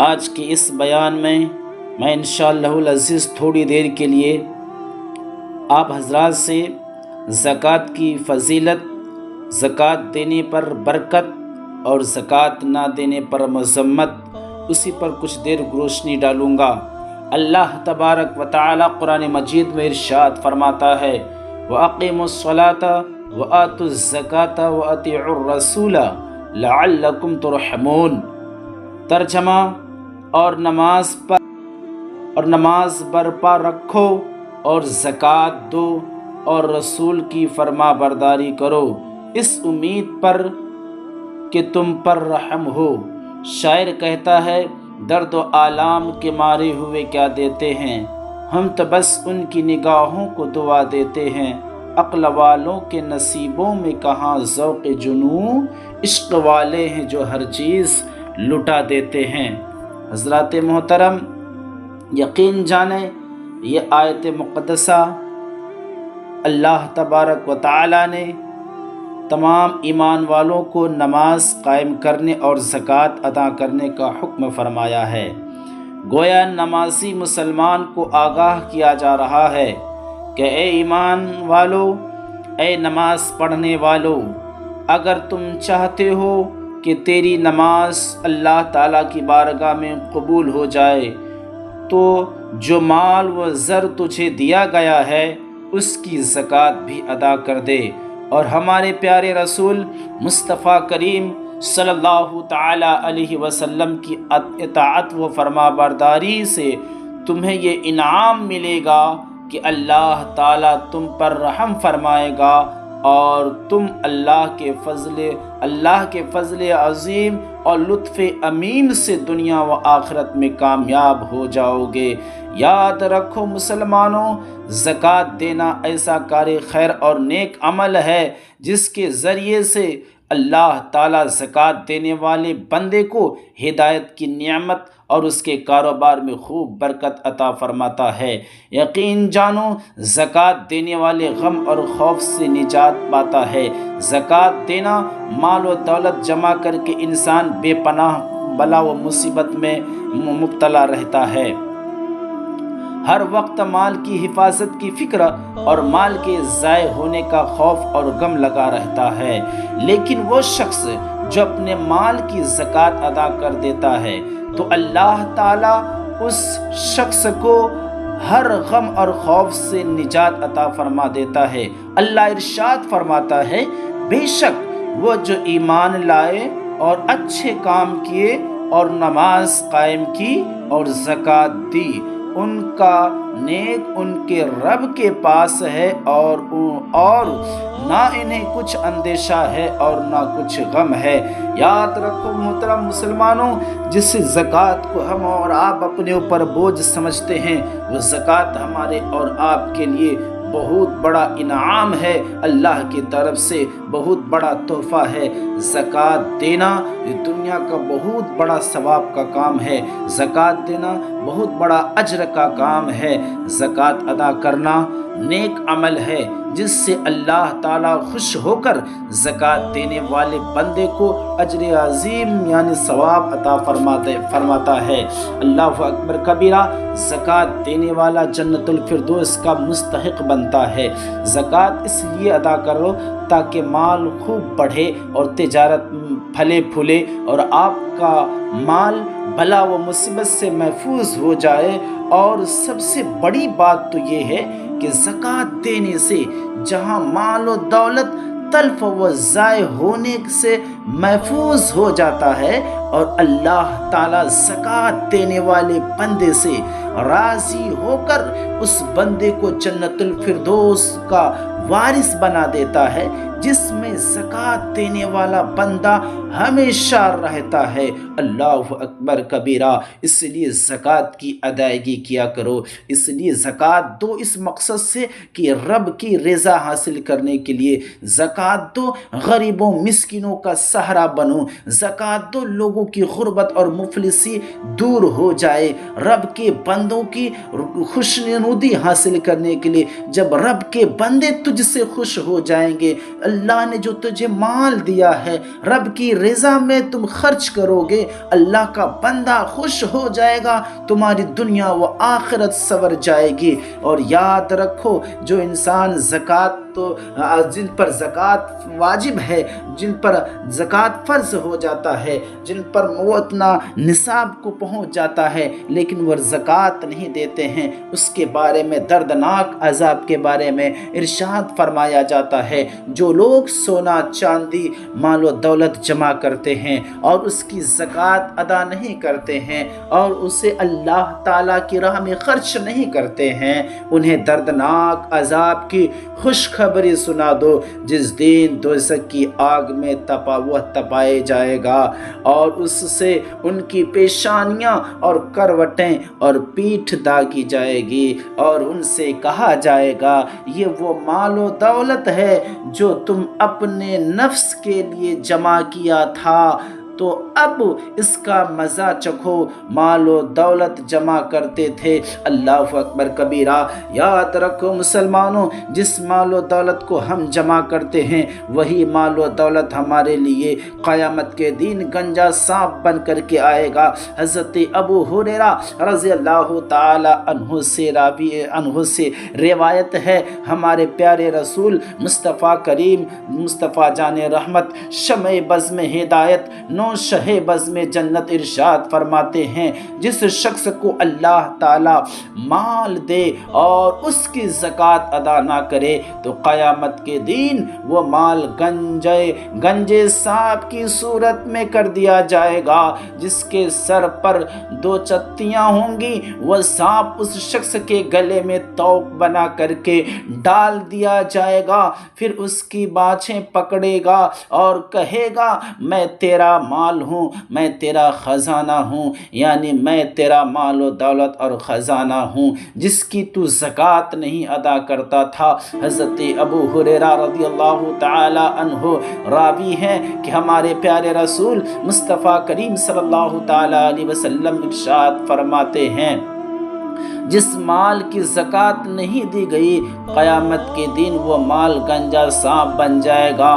آج کے اس بیان میں انشاءاللہ العزیز تھوڑی دیر کے لیے آپ حضرات سے زکوٰۃ کی فضیلت، زکوٰۃ دینے پر برکت اور زکوٰۃ نہ دینے پر مذمت، اسی پر کچھ دیر روشنی ڈالوں گا۔ اللہ تبارک و تعالی قرآن مجید میں ارشاد فرماتا ہے وَأَقِيمُوا الصَّلَاةَ وَآتُوا الزَّكَاةَ وَأَطِيعُوا الرَّسُولَ لَعَلَّكُمْ تُرْحَمُونَ۔ ترجمہ، اور نماز برپا رکھو اور زکوٰۃ دو اور رسول کی فرما برداری کرو، اس امید پر کہ تم پر رحم ہو۔ شاعر کہتا ہے درد و آلام کے مارے ہوئے کیا دیتے ہیں، ہم تو بس ان کی نگاہوں کو دعا دیتے ہیں۔ عقل والوں کے نصیبوں میں کہاں ذوق جنوں، عشق والے ہیں جو ہر چیز لٹا دیتے ہیں۔ حضرات محترم، یقین جانیں یہ آیت مقدسہ اللہ تبارک و تعالی نے تمام ایمان والوں کو نماز قائم کرنے اور زکوٰۃ ادا کرنے کا حکم فرمایا ہے۔ گویا نمازی مسلمان کو آگاہ کیا جا رہا ہے کہ اے ایمان والو، اے نماز پڑھنے والو، اگر تم چاہتے ہو کہ تیری نماز اللہ تعالیٰ کی بارگاہ میں قبول ہو جائے تو جو مال و زر تجھے دیا گیا ہے اس کی زکوٰۃ بھی ادا کر دے، اور ہمارے پیارے رسول مصطفیٰ کریم صلی اللہ تعالیٰ علیہ وسلم کی اطاعت و فرما برداری سے تمہیں یہ انعام ملے گا کہ اللہ تعالیٰ تم پر رحم فرمائے گا اور تم اللہ کے فضل عظیم اور لطف امین سے دنیا و آخرت میں کامیاب ہو جاؤ گے۔ یاد رکھو مسلمانوں، زکوٰۃ دینا ایسا کار خیر اور نیک عمل ہے جس کے ذریعے سے اللہ تعالیٰ زکوٰۃ دینے والے بندے کو ہدایت کی نعمت اور اس کے کاروبار میں خوب برکت عطا فرماتا ہے۔ یقین جانو زکوٰۃ دینے والے غم اور خوف سے نجات پاتا ہے۔ زکوٰۃ دینا مال و دولت جمع کر کے انسان بے پناہ بلا و مصیبت میں مبتلا رہتا ہے۔ ہر وقت مال کی حفاظت کی فکر اور مال کے ضائع ہونے کا خوف اور غم لگا رہتا ہے، لیکن وہ شخص جو اپنے مال کی زکوٰۃ ادا کر دیتا ہے تو اللہ تعالیٰ اس شخص کو ہر غم اور خوف سے نجات عطا فرما دیتا ہے۔ اللہ ارشاد فرماتا ہے بے شک وہ جو ایمان لائے اور اچھے کام کیے اور نماز قائم کی اور زکوٰۃ دی، ان کا نیک ان کے رب کے پاس ہے اور نہ انہیں کچھ اندیشہ ہے اور نہ کچھ غم ہے۔ یاد رکھو محترم مسلمانوں، جس زکوٰۃ کو ہم اور آپ اپنے اوپر بوجھ سمجھتے ہیں، وہ زکوٰۃ ہمارے اور آپ کے لیے بہت بڑا انعام ہے، اللہ کی طرف سے بہت بڑا تحفہ ہے۔ زکوٰۃ دینا یہ دنیا کا بہت بڑا ثواب کا کام ہے، زکوٰۃ دینا بہت بڑا اجر کا کام ہے۔ زکوٰۃ ادا کرنا نیک عمل ہے جس سے اللہ تعالیٰ خوش ہو کر زکوٰۃ دینے والے بندے کو اجر عظیم یعنی ثواب عطا فرماتا ہے۔ اللہ اکبر کبیرہ، زکوٰۃ دینے والا جنت الفردوس کا مستحق بنتا ہے۔ زکوٰۃ اس لیے ادا کرو تاکہ مال خوب بڑھے اور تجارت پھلے پھولے اور آپ کا مال بلا و مصیبت سے محفوظ ہو جائے۔ اور سب سے بڑی بات تو یہ ہے کہ زکوٰۃ دینے سے جہاں مال و دولت تلف و ضائع ہونے سے محفوظ ہو جاتا ہے اور اللہ تعالیٰ زکوٰۃ دینے والے بندے سے راضی ہو کر اس بندے کو جنت الفردوس کا وارث بنا دیتا ہے، جس میں زکوٰۃ دینے والا بندہ ہمیشہ رہتا ہے۔ اللہ اکبر کبیرہ، اس لیے زکوٰۃ کی ادائیگی کیا کرو، اس لیے زکوٰۃ دو اس مقصد سے کہ رب کی رضا حاصل کرنے کے لیے۔ زکوٰۃ دو غریبوں مسکینوں کا سہارا بنو، زکوٰۃ دو لوگوں کی غربت اور مفلسی دور ہو جائے، رب کے بندوں کی خوشنودی حاصل کرنے کے لیے۔ جب رب کے بندے تجھ سے خوش ہو جائیں گے، اللہ نے جو تجھے مال دیا ہے رب کی رضا میں تم خرچ کرو گے، اللہ کا بندہ خوش ہو جائے گا، تمہاری دنیا و آخرت سنور جائے گی۔ اور یاد رکھو جو انسان زکوٰۃ جن پر زکوٰۃ واجب ہے، جن پر زکوٰۃ فرض ہو جاتا ہے، جن پر وہ اتنا نصاب کو پہنچ جاتا ہے لیکن وہ زکوٰۃ نہیں دیتے ہیں، اس کے بارے میں دردناک عذاب کے بارے میں ارشاد فرمایا جاتا ہے۔ جو لوگ سونا چاندی مال و دولت جمع کرتے ہیں اور اس کی زکوٰۃ ادا نہیں کرتے ہیں اور اسے اللہ تعالیٰ کی راہ میں خرچ نہیں کرتے ہیں، انہیں دردناک عذاب کی خوشخبری سنا دو، جس دن دوزخ کی آگ میں تپائے جائے گا اور اس سے ان کی پیشانیاں اور کروٹیں اور پیٹھ داغی جائے گی، اور ان سے کہا جائے گا یہ وہ مال و دولت ہے جو تم اپنے نفس کے لیے جمع کیا تھا، تو اب اس کا مزہ چکھو، مال و دولت جمع کرتے تھے۔ اللہ اکبر کبیرہ۔ یاد رکھو مسلمانوں، جس مال و دولت کو ہم جمع کرتے ہیں وہی مال و دولت ہمارے لیے قیامت کے دن گنجا سانپ بن کر کے آئے گا۔ حضرت ابو ہریرہ رضی اللہ تعالی عنہ سے روایت ہے، ہمارے پیارے رسول مصطفیٰ کریم، مصطفیٰ جان رحمت، شمع بزم ہدایت، شہ بزم جنت ارشاد فرماتے ہیں، جس شخص کو اللہ تعالی مال دے اور اس کی زکوٰۃ ادا نہ کرے تو قیامت کے دن وہ مال گنجے سانپ کی صورت میں کر دیا جائے گا، جس کے سر پر 2 چتیاں ہوں گی، وہ سانپ اس شخص کے گلے میں توق بنا کر کے ڈال دیا جائے گا، پھر اس کی باچھیں پکڑے گا اور کہے گا میں تیرا مال ہوں، میں تیرا خزانہ ہوں، یعنی میں تیرا مال و دولت اور خزانہ ہوں جس کی تو زکوٰۃ نہیں ادا کرتا تھا۔ حضرت ابو ہریرہ رضی اللہ تعالی عنہ راوی ہیں کہ ہمارے پیارے رسول مصطفیٰ کریم صلی اللہ تعالی علیہ وسلم ارشاد فرماتے ہیں، جس مال کی زکوٰۃ نہیں دی گئی قیامت کے دن وہ مال گنجا سانپ بن جائے گا،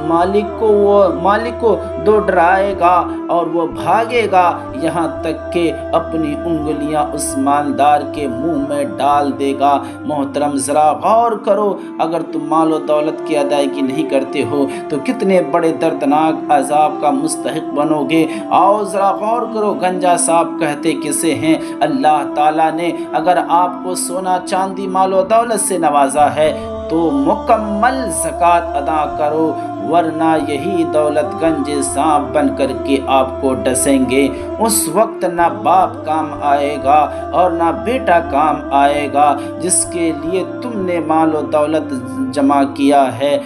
مالک کو دو ڈرائے گا اور وہ بھاگے گا یہاں تک کہ اپنی انگلیاں اس مالدار کے منہ میں ڈال دے گا۔ محترم ذرا غور کرو، اگر تم مال و دولت کی ادائیگی نہیں کرتے ہو تو کتنے بڑے دردناک عذاب کا مستحق بنو گے۔ آؤ ذرا غور کرو، گنجا سانپ کہتے کسے ہیں؟ اللہ تعالیٰ نے اگر آپ کو سونا چاندی مال و دولت سے نوازا ہے تو مکمل زکوٰۃ ادا کرو، ورنہ یہی دولت گنج سانپ بن کر کے آپ کو ڈسیں گے۔ اس وقت نہ باپ کام آئے گا اور نہ بیٹا کام آئے گا جس کے لیے تم نے مال و دولت جمع کیا ہے۔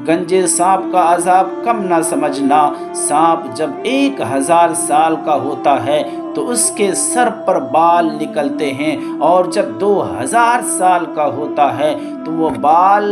گنجے سانپ کا عذاب کم نہ سمجھنا، سانپ جب 1000 سال کا ہوتا ہے تو اس کے سر پر بال نکلتے ہیں، اور جب 2000 سال کا ہوتا ہے تو وہ بال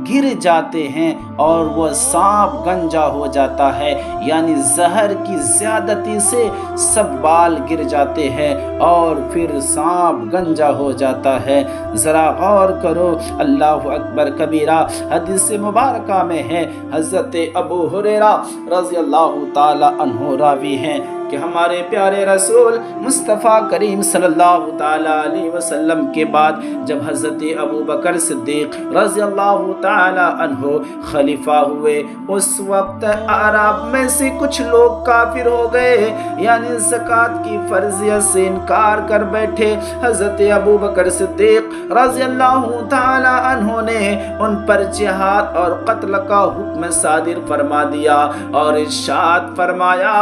گر جاتے ہیں اور وہ سانپ گنجا ہو جاتا ہے، یعنی زہر کی زیادتی سے سب بال گر جاتے ہیں اور پھر سانپ گنجا ہو جاتا ہے۔ ذرا غور کرو، اللہ اکبر کبیرہ۔ حدیث مبارکہ میں ہے، حضرت ابو ہریرہ رضی اللہ تعالی عنہ راوی ہیں کہ ہمارے پیارے رسول مصطفیٰ کریم صلی اللہ تعالی علیہ وسلم کے بعد جب حضرت ابو بکر صدیق رضی اللہ تعالی عنہ خلیفہ ہوئے، اس وقت اعراب میں سے کچھ لوگ کافر ہو گئے، یعنی زکوٰۃ کی فرضیت سے انکار کر بیٹھے۔ حضرت ابو بکر صدیق رضی اللہ تعالی عنہ نے ان پر جہاد اور قتل کا حکم صادر فرما دیا اور ارشاد فرمایا،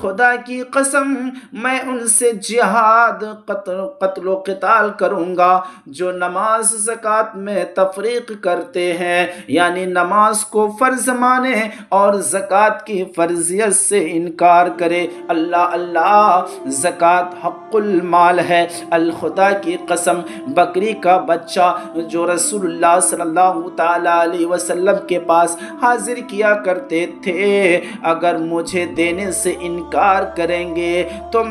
خدا کی قسم میں ان سے جہاد قتل و قتال کروں گا جو نماز زکوٰۃ میں تفریق کرتے ہیں، یعنی نماز کو فرض مانے اور زکوٰۃ کی فرضیت سے انکار کرے۔ اللہ، زکوٰۃ حق المال ہے۔ الخدا کی قسم، بکری کا بچہ جو رسول اللہ صلی اللہ تعالی علیہ وسلم کے پاس حاضر کیا کرتے تھے، اگر مجھے دینے سے انکار کریں گے تو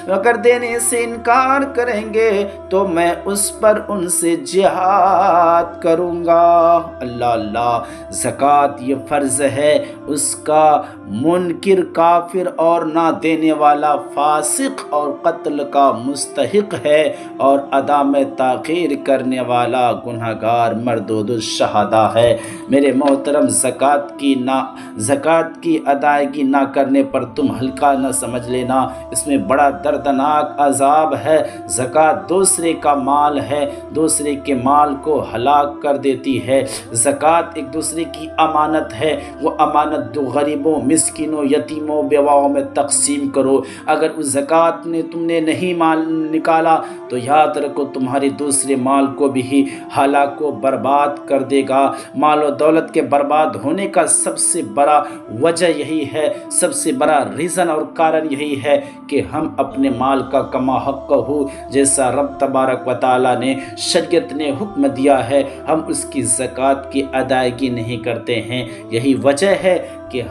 اگر دینے سے انکار کریں گے تو میں اس پر ان سے جہاد کروں گا۔ اللہ اللہ، زکوٰۃ یہ فرض ہے، اس کا منکر کافر اور نہ دینے والا فاسق اور قتل کا مستحق ہے، اور ادا میں تاخیر کرنے والا گنہگار مردود الشہداء ہے۔ میرے محترم، زکوٰۃ کی ادائیگی نہ کرنے پر تم ہلکا نہ سمجھ لینا، اس میں بڑا دردناک عذاب ہے۔ زکوٰۃ دوسرے کا مال ہے، دوسرے کے مال کو ہلاک کر دیتی ہے۔ زکوٰۃ ایک دوسرے کی امانت ہے، وہ امانت دو غریبوں، مسکینوں، یتیموں، بیواؤں میں تقسیم کرو۔ اگر اس زکوٰۃ نے تم نے نہیں مال نکالا تو یاد رکھو تمہارے دوسرے مال کو بھی ہلاک و برباد کر دے گا۔ مال و دولت کے برباد ہونے کا سب سے بڑا وجہ یہی ہے، سب سے بڑا ریزن اور کارن یہی ہے کہ ہم اپنے مال کا کما حق ہو، جیسا رب تبارک و تعالیٰ نے شریعت نے حکم دیا ہے، ہم اس کی زکوٰۃ کی ادائیگی نہیں کرتے ہیں۔ یہی وجہ ہے کہ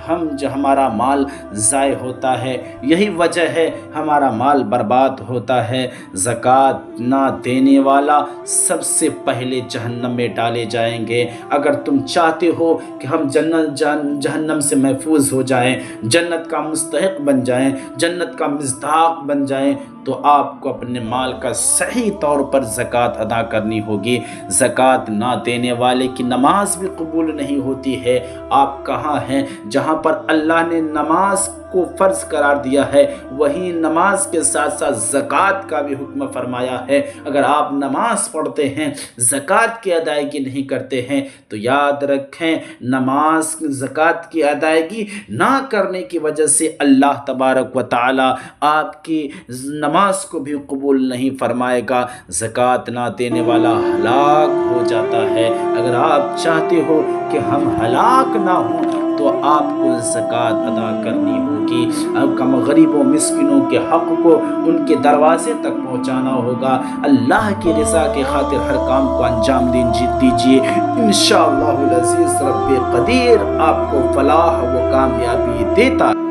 ہمارا مال ضائع ہوتا ہے، یہی وجہ ہے ہمارا مال برباد ہوتا ہے۔ زکوٰۃ نہ دینے والا سب سے پہلے جہنم میں ڈالے جائیں گے۔ اگر تم چاہتے ہو کہ ہم جہنم سے محفوظ ہو جائیں، جنت کا مستحق بن جائیں، جنت کا مصداق بن جائیں، تو آپ کو اپنے مال کا صحیح طور پر زکوٰۃ ادا کرنی ہوگی۔ زکوٰۃ نہ دینے والے کی نماز بھی قبول نہیں ہوتی ہے۔ آپ کہاں ہیں؟ جہاں پر اللہ نے نماز کو فرض قرار دیا ہے، وہی نماز کے ساتھ ساتھ زکوٰۃ کا بھی حکم فرمایا ہے۔ اگر آپ نماز پڑھتے ہیں، زکوٰۃ کی ادائیگی نہیں کرتے ہیں، تو یاد رکھیں نماز زکوٰۃ کی ادائیگی نہ کرنے کی وجہ سے اللہ تبارک و تعالی آپ کی نماز کو بھی قبول نہیں فرمائے گا۔ زکوٰۃ نہ دینے والا ہلاک ہو جاتا ہے۔ اگر آپ چاہتے ہو کہ ہم ہلاک نہ ہوں تو آپ کو زکوٰۃ ادا کرنی ہوگی۔ کم غریبوں مسکینوں کے حق کو ان کے دروازے تک پہنچانا ہوگا۔ اللہ کی رضا کی خاطر ہر کام کو انجام دیجیے۔ انشاءاللہ العزیز رب قدیر آپ کو فلاح و کامیابی دیتا ہے۔